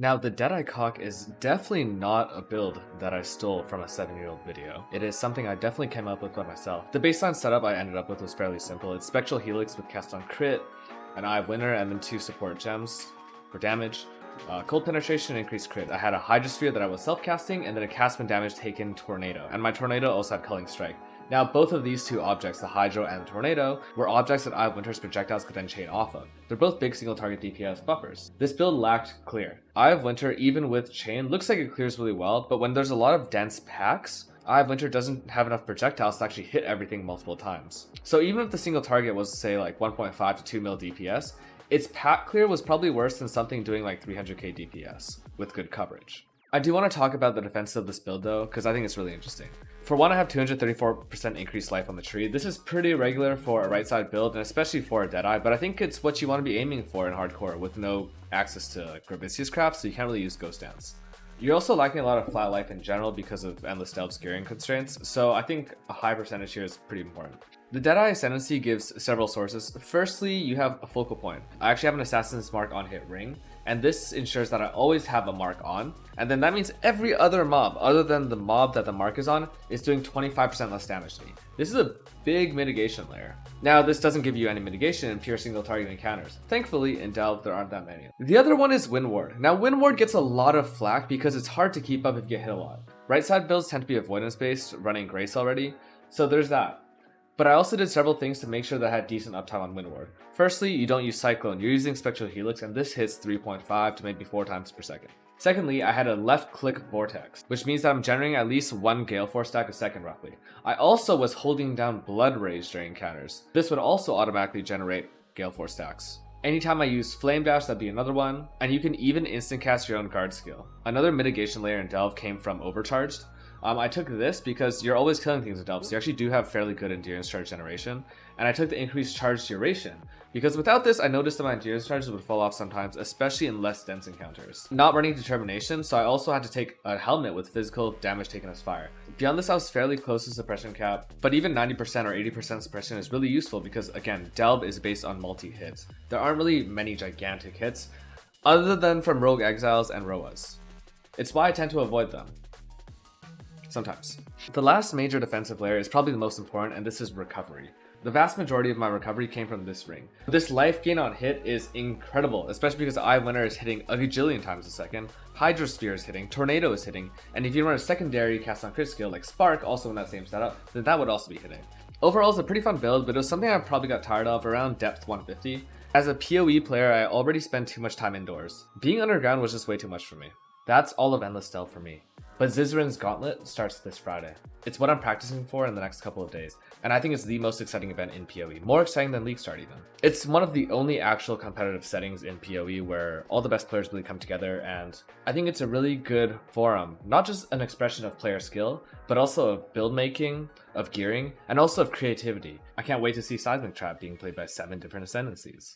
Now, the Deadeye Cock is definitely not a build that I stole from a 7-year-old video. It is something I definitely came up with by myself. The baseline setup I ended up with was fairly simple. It's Spectral Helix with Cast on Crit, an Eye of Winter, and then 2 support gems for damage. Cold Penetration, increased crit. I had a Hydrosphere that I was self-casting, and then a cast when damage taken Tornado. And my Tornado also had Culling Strike. Now, both of these two objects, the Hydro and the Tornado, were objects that Eye of Winter's projectiles could then chain off of. They're both big single target DPS buffers. This build lacked clear. Eye of Winter, even with chain, looks like it clears really well, but when there's a lot of dense packs, Eye of Winter doesn't have enough projectiles to actually hit everything multiple times. So even if the single target was, say, like 1.5 to 2 mil DPS, its pack clear was probably worse than something doing like 300k DPS with good coverage. I do want to talk about the defense of this build though, because I think it's really interesting. For one, I have 234% increased life on the tree. This is pretty regular for a right side build, and especially for a Deadeye, but I think it's what you want to be aiming for in hardcore with no access to like Gravicious craft, so you can't really use Ghost Dance. You're also lacking a lot of flat life in general because of endless delves gearing constraints, so I think a high percentage here is pretty important. The Eye Ascendancy gives several sources. Firstly, you have a focal point. I actually have an Assassin's Mark on hit ring, and this ensures that I always have a mark on, and then that means every other mob other than the mob that the mark is on is doing 25% less damage to me. This is a big mitigation layer. Now, this doesn't give you any mitigation in pure single target encounters. Thankfully, in Delve, there aren't that many. The other one is Wind Ward. Now, Wind Ward gets a lot of flack because it's hard to keep up if you get hit a lot. Right side builds tend to be avoidance based, running Grace already, so there's that. But I also did several things to make sure that I had decent uptime on Wind Ward. Firstly, you don't use Cyclone, you're using Spectral Helix, and this hits 3.5 to maybe 4 times per second. Secondly, I had a left click Vortex, which means that I'm generating at least 1 Gale Force stack a second roughly. I also was holding down Blood Rage during encounters. This would also automatically generate Gale Force stacks. Anytime I use Flame Dash, that'd be another one, and you can even instant cast your own guard skill. Another mitigation layer in Delve came from Overcharged. I took this because you're always killing things with Delve, so you actually do have fairly good endurance charge generation. And I took the increased charge duration, because without this I noticed that my endurance charges would fall off sometimes, especially in less dense encounters. Not running Determination, so I also had to take a helmet with physical damage taken as fire. Beyond this I was fairly close to suppression cap, but even 90% or 80% suppression is really useful because again, Delve is based on multi-hits. There aren't really many gigantic hits, other than from Rogue Exiles and Roas. It's why I tend to avoid them. Sometimes. The last major defensive layer is probably the most important, and this is recovery. The vast majority of my recovery came from this ring. This life gain on hit is incredible, especially because Eye of Winter is hitting a gajillion times a second, Hydrosphere is hitting, Tornado is hitting, and if you run a secondary cast on crit skill like Spark, also in that same setup, then that would also be hitting. Overall, it's a pretty fun build, but it was something I probably got tired of around depth 150. As a PoE player, I already spent too much time indoors. Being underground was just way too much for me. That's all of Endless Delve for me. But Zizrin's Gauntlet starts this Friday. It's what I'm practicing for in the next couple of days, and I think it's the most exciting event in PoE, more exciting than League Start even. It's one of the only actual competitive settings in PoE where all the best players really come together, and I think it's a really good forum, not just an expression of player skill, but also of build making, of gearing, and also of creativity. I can't wait to see Seismic Trap being played by 7 different Ascendancies.